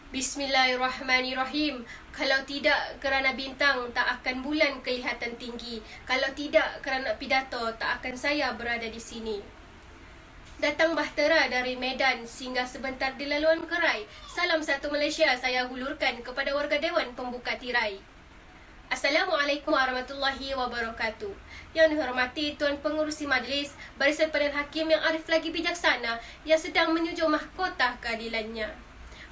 Bismillahirrahmanirrahim. Kalau tidak kerana bintang, tak akan bulan kelihatan tinggi. Kalau tidak kerana pidato, tak akan saya berada di sini. Datang bahtera dari Medan singgah sebentar di laluan Kerai. Salam satu Malaysia saya hulurkan kepada warga Dewan Pembuka Tirai. Assalamualaikum warahmatullahi wabarakatuh. Yang dihormati Tuan Pengerusi Majlis, Barisan Perdana Hakim yang arif lagi bijaksana yang sedang menyuju mahkota keadilannya.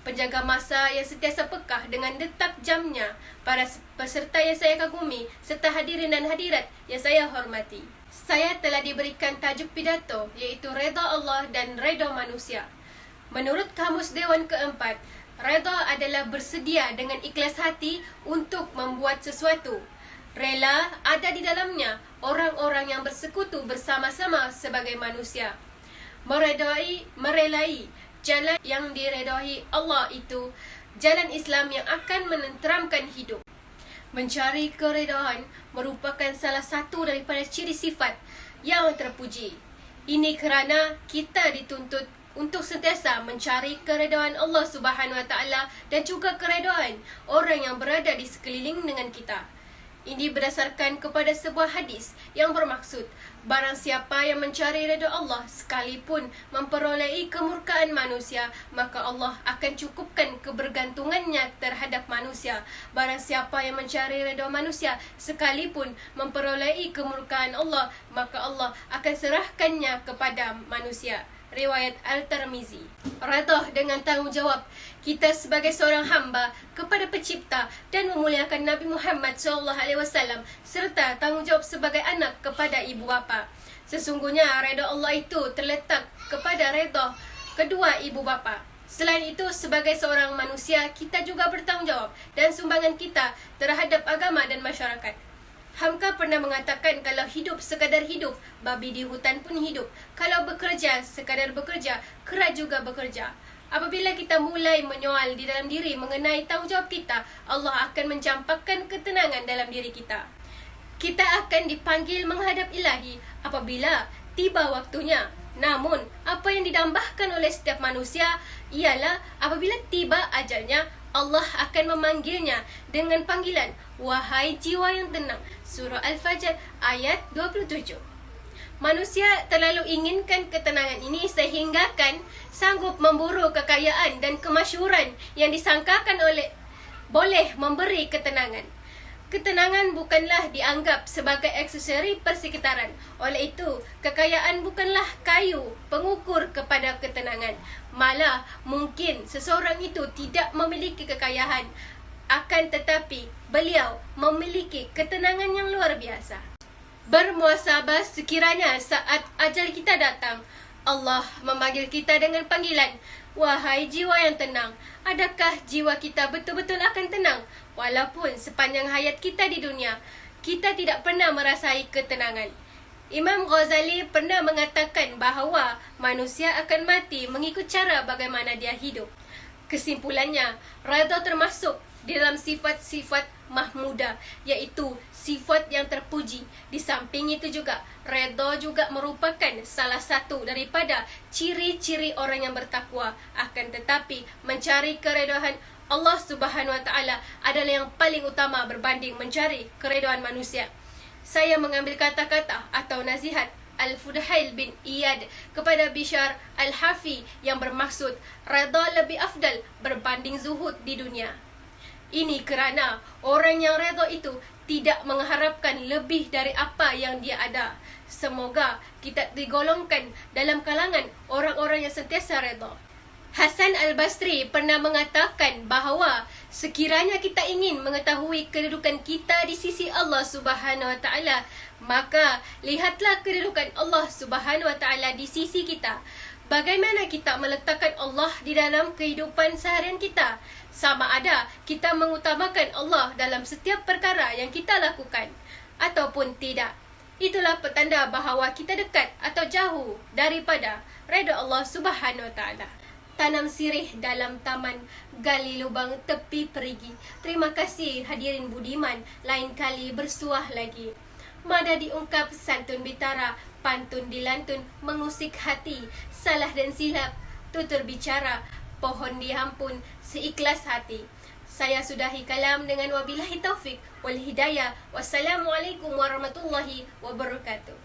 Penjaga masa yang sentiasa pekah dengan detak jamnya, para peserta yang saya kagumi, serta hadirin dan hadirat yang saya hormati. Saya telah diberikan tajuk pidato, iaitu Redha Allah dan Redha Manusia. Menurut Kamus Dewan keempat, redha adalah bersedia dengan ikhlas hati untuk membuat sesuatu. Rela ada di dalamnya orang-orang yang bersekutu bersama-sama sebagai manusia. Merelai jalan yang diredai Allah itu jalan Islam yang akan menenteramkan hidup. Mencari keredaan merupakan salah satu daripada ciri sifat yang terpuji. Ini kerana kita dituntut untuk sentiasa mencari keredaan Allah Subhanahu Wa Taala dan juga keredaan orang yang berada di sekeliling dengan kita. Ini berdasarkan kepada sebuah hadis yang bermaksud, barang siapa yang mencari redha Allah sekalipun memperolehi kemurkaan manusia, maka Allah akan cukupkan kebergantungannya terhadap manusia. Barang siapa yang mencari redha manusia sekalipun memperolehi kemurkaan Allah, maka Allah akan serahkannya kepada manusia. Riwayat Al-Tirmizi. Redha dengan tanggungjawab kita sebagai seorang hamba kepada pencipta dan memuliakan Nabi Muhammad SAW, serta tanggungjawab sebagai anak kepada ibu bapa. Sesungguhnya redha Allah itu terletak kepada redha kedua ibu bapa. Selain itu, sebagai seorang manusia, kita juga bertanggungjawab dan sumbangan kita terhadap agama dan masyarakat. Hamka pernah mengatakan kalau hidup sekadar hidup, babi di hutan pun hidup. Kalau bekerja sekadar bekerja, kera juga bekerja. Apabila kita mulai menyoal di dalam diri mengenai tanggungjawab kita, Allah akan mencampakkan ketenangan dalam diri kita. Kita akan dipanggil menghadap Ilahi apabila tiba waktunya. Namun, apa yang didambahkan oleh setiap manusia ialah apabila tiba ajalnya, Allah akan memanggilnya dengan panggilan, wahai jiwa yang tenang. Surah Al-Fajr ayat 27. Manusia terlalu inginkan ketenangan ini sehinggakan sanggup memburu kekayaan dan kemasyhuran yang disangkakan boleh memberi ketenangan. Ketenangan bukanlah dianggap sebagai aksesori persekitaran. Oleh itu, kekayaan bukanlah kayu pengukur kepada ketenangan. Malah, mungkin seseorang itu tidak memiliki kekayaan, akan tetapi beliau memiliki ketenangan yang luar biasa. Bermuasabah sekiranya saat ajal kita datang, Allah memanggil kita dengan panggilan, wahai jiwa yang tenang. Adakah jiwa kita betul-betul akan tenang? Walaupun sepanjang hayat kita di dunia, kita tidak pernah merasai ketenangan. Imam Ghazali pernah mengatakan bahawa manusia akan mati mengikut cara bagaimana dia hidup. Kesimpulannya, redha termasuk di dalam sifat-sifat mahmudah, iaitu sifat yang terpuji. Di samping itu juga, redha juga merupakan salah satu daripada ciri-ciri orang yang bertakwa. Akan tetapi, mencari keredaan Allah Subhanahu Wa Taala adalah yang paling utama berbanding mencari keredaan manusia. Saya mengambil kata-kata atau nasihat Al-Fudail bin Iyad kepada Bishar Al-Hafi yang bermaksud redha lebih afdal berbanding zuhud di dunia. Ini kerana orang yang redha itu tidak mengharapkan lebih dari apa yang dia ada. Semoga kita digolongkan dalam kalangan orang-orang yang sentiasa redha. Hasan Al-Basri pernah mengatakan bahawa sekiranya kita ingin mengetahui kedudukan kita di sisi Allah Subhanahu Wa Taala, maka lihatlah kedudukan Allah Subhanahu Wa Taala di sisi kita. Bagaimana kita meletakkan Allah di dalam kehidupan seharian kita? Sama ada kita mengutamakan Allah dalam setiap perkara yang kita lakukan ataupun tidak. Itulah petanda bahawa kita dekat atau jauh daripada redha Allah Subhanahu Wa Taala. Tanam sirih dalam taman, gali lubang tepi perigi. Terima kasih hadirin budiman, lain kali bersuah lagi. Mada diungkap santun bitara, pantun dilantun mengusik hati. Salah dan silap tutur bicara, pohon diampun, seikhlas hati. Saya sudahi kalam dengan wabillahi taufik wal hidayah. Wassalamualaikum warahmatullahi wabarakatuh.